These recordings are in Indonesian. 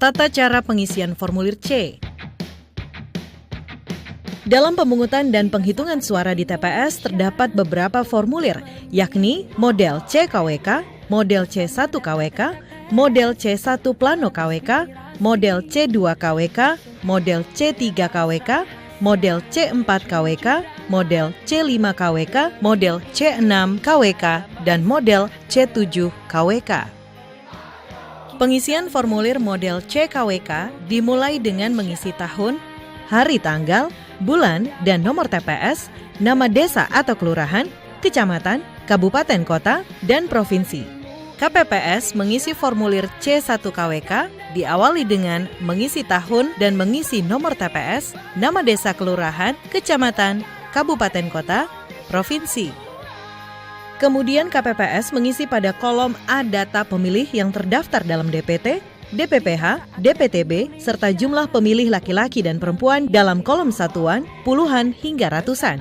Tata cara pengisian formulir C. Dalam pemungutan dan penghitungan suara di TPS terdapat beberapa formulir, yakni model C-KWK, model C1-KWK, model C1 Plano KWK, model C2-KWK, model C3-KWK, model C4-KWK, model C5-KWK, model C6-KWK, dan model C7-KWK. Pengisian formulir model C-KWK dimulai dengan mengisi tahun, hari tanggal, bulan, dan nomor TPS, nama desa atau kelurahan, kecamatan, kabupaten kota, dan provinsi. KPPS mengisi formulir C1-KWK diawali dengan mengisi tahun dan mengisi nomor TPS, nama desa kelurahan, kecamatan, kabupaten kota, provinsi. Kemudian KPPS mengisi pada kolom A data pemilih yang terdaftar dalam DPT, DPPH, DPTB, serta jumlah pemilih laki-laki dan perempuan dalam kolom satuan, puluhan hingga ratusan.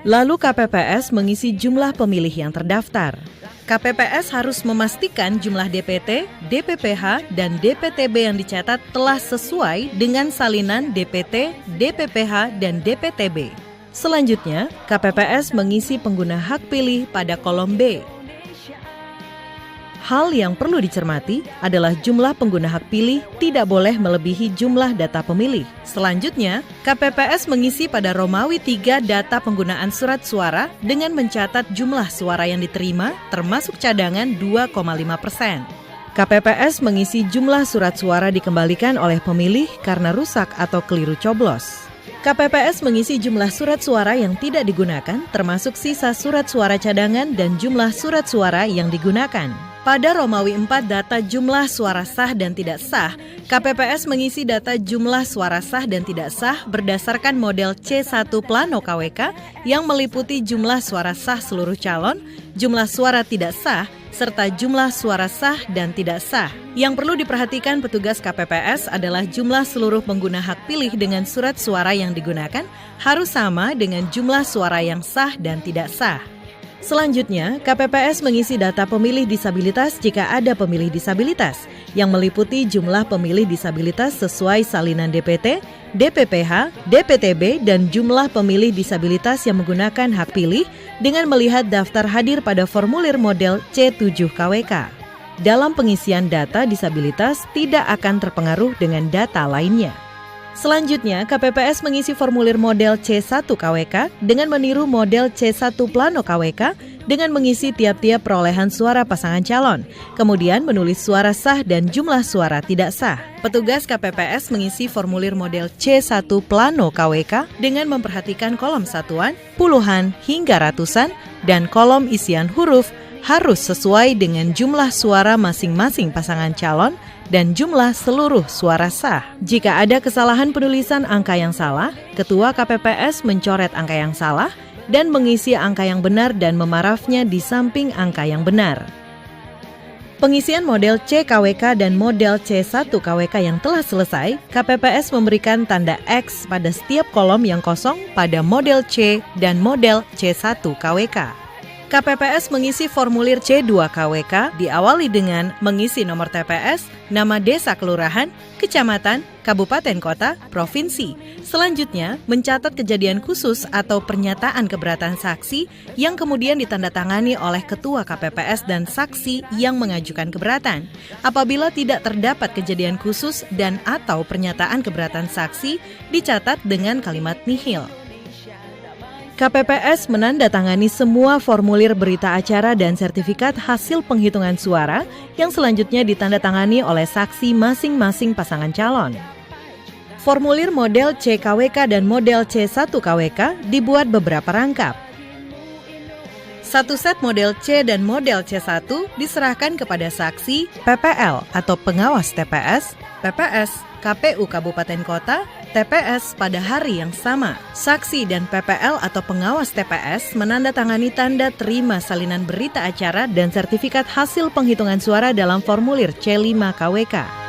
Lalu KPPS mengisi jumlah pemilih yang terdaftar. KPPS harus memastikan jumlah DPT, DPPH, dan DPTB yang dicatat telah sesuai dengan salinan DPT, DPPH, dan DPTB. Selanjutnya, KPPS mengisi pengguna hak pilih pada kolom B. Hal yang perlu dicermati adalah jumlah pengguna hak pilih tidak boleh melebihi jumlah data pemilih. Selanjutnya, KPPS mengisi pada Romawi 3 data penggunaan surat suara dengan mencatat jumlah suara yang diterima termasuk cadangan 2,5%. KPPS mengisi jumlah surat suara dikembalikan oleh pemilih karena rusak atau keliru coblos. KPPS mengisi jumlah surat suara yang tidak digunakan termasuk sisa surat suara cadangan dan jumlah surat suara yang digunakan. Pada Romawi 4 data jumlah suara sah dan tidak sah, KPPS mengisi data jumlah suara sah dan tidak sah berdasarkan model C1 Plano KWK yang meliputi jumlah suara sah seluruh calon, jumlah suara tidak sah, serta jumlah suara sah dan tidak sah. Yang perlu diperhatikan petugas KPPS adalah jumlah seluruh pengguna hak pilih dengan surat suara yang digunakan harus sama dengan jumlah suara yang sah dan tidak sah. Selanjutnya, KPPS mengisi data pemilih disabilitas jika ada pemilih disabilitas, yang meliputi jumlah pemilih disabilitas sesuai salinan DPT, DPPH, DPTB, dan jumlah pemilih disabilitas yang menggunakan hak pilih dengan melihat daftar hadir pada formulir model C7-KWK. Dalam pengisian data disabilitas tidak akan terpengaruh dengan data lainnya. Selanjutnya, KPPS mengisi formulir model C1-KWK dengan meniru model C1 Plano KWK dengan mengisi tiap-tiap perolehan suara pasangan calon, kemudian menulis suara sah dan jumlah suara tidak sah. Petugas KPPS mengisi formulir model C1 Plano KWK dengan memperhatikan kolom satuan, puluhan hingga ratusan, dan kolom isian huruf harus sesuai dengan jumlah suara masing-masing pasangan calon dan jumlah seluruh suara sah. Jika ada kesalahan penulisan angka yang salah, Ketua KPPS mencoret angka yang salah dan mengisi angka yang benar dan memarafnya di samping angka yang benar. Pengisian model C-KWK dan model C1-KWK yang telah selesai, KPPS memberikan tanda X pada setiap kolom yang kosong pada model C dan model C1-KWK. KPPS mengisi formulir C2-KWK diawali dengan mengisi nomor TPS, nama desa kelurahan, kecamatan, kabupaten kota, provinsi. Selanjutnya, mencatat kejadian khusus atau pernyataan keberatan saksi yang kemudian ditandatangani oleh Ketua KPPS dan saksi yang mengajukan keberatan. Apabila tidak terdapat kejadian khusus dan atau pernyataan keberatan saksi, dicatat dengan kalimat nihil. KPPS menandatangani semua formulir berita acara dan sertifikat hasil penghitungan suara yang selanjutnya ditandatangani oleh saksi masing-masing pasangan calon. Formulir model C-KWK dan model C1-KWK dibuat beberapa rangkap. Satu set model C dan model C1 diserahkan kepada saksi PPL atau pengawas TPS, PPS, KPU Kabupaten Kota, TPS pada hari yang sama. Saksi dan PPL atau pengawas TPS menandatangani tanda terima salinan berita acara dan sertifikat hasil penghitungan suara dalam formulir C5-KWK.